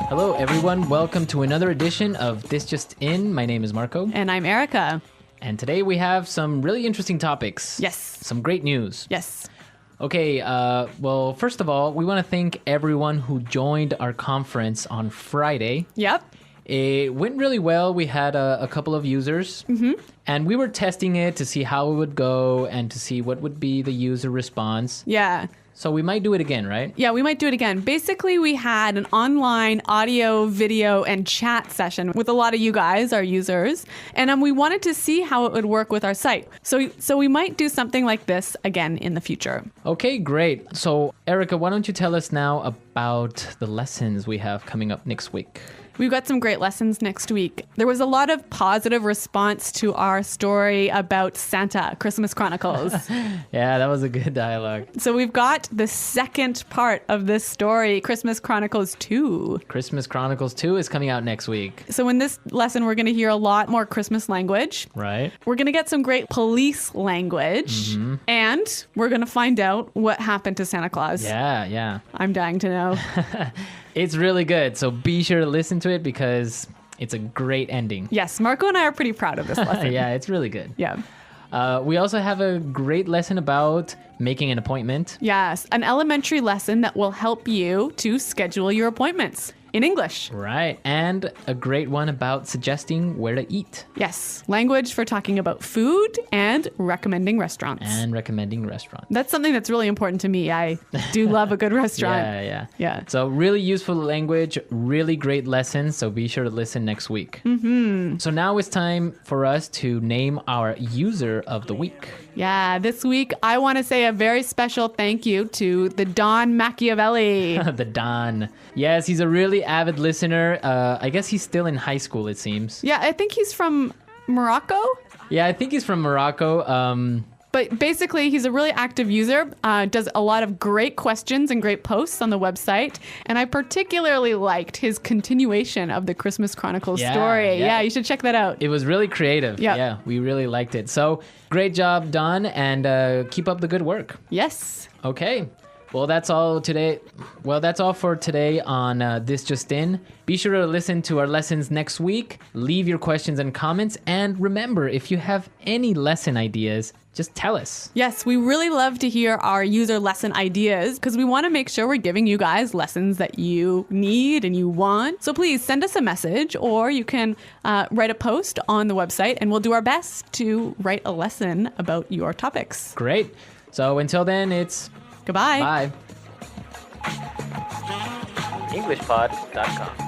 Hello, everyone. Welcome to another edition of This Just In. My name is Marco. And I'm Erica. And today we have some really interesting topics. Yes. Some great news. Yes. Okay, well, first of all, we want to thank everyone who joined our conference on Friday. Yep. It went really well. We had a couple of users. And we were testing it to see how it would go and to see what would be the user response. Yeah. So we might do it again, right? Yeah, we might do it again. Basically, we had an online audio, video, and chat session with a lot of you guys, our users, and we wanted to see how it would work with our site. So we might do something like this again in the future. Okay, great. So, Erica, why don't you tell us now about the lessons we have coming up next week? We've got some great lessons next week. There was a lot of positive response to our story about Santa, Christmas Chronicles. Yeah, that was a good dialogue. So we've got the second part of this story, Christmas Chronicles 2. Christmas Chronicles 2 is coming out next week. So in this lesson, we're going to hear a lot more Christmas language. Right. We're going to get some great police language. And we're going to find out what happened to Santa Claus. Yeah. I'm dying to know. It's really good. So be sure to listen to it because it's a great ending. Yes, Marco and I are pretty proud of this lesson. Yeah, it's really good. Yeah. We also have a great lesson about making an appointment. Yes, an elementary lesson that will help you to schedule your appointments in English. Right. And a great one about suggesting where to eat. Yes, language for talking about food and recommending restaurants. That's something that's really important to me. I do love a good restaurant. Yeah. So really useful language, really great lessons. So be sure to listen next week. So now it's time for us to name our user of the week. Yeah, this week I want to say a very special thank you to the Don Machiavelli. The Don. Yes, he's a really avid listener. I guess he's still in high school, it seems. Yeah, I think he's from Morocco. Yeah, I think he's from Morocco. But basically, he's a really active user, does a lot of great questions and great posts on the website. And I particularly liked his continuation of the Christmas Chronicles story. Yeah, you should check that out. It was really creative. Yep. Yeah, we really liked it. So great job, Don, and keep up the good work. Yes. Okay. Well, that's all today. Well, that's all for today on This Just In. Be sure to listen to our lessons next week. Leave your questions and comments. And remember, if you have any lesson ideas, just tell us. Yes, we really love to hear our user lesson ideas because we want to make sure we're giving you guys lessons that you need and you want. So please send us a message or you can write a post on the website and we'll do our best to write a lesson about your topics. Great. So until then, it's goodbye. bye. EnglishPod.com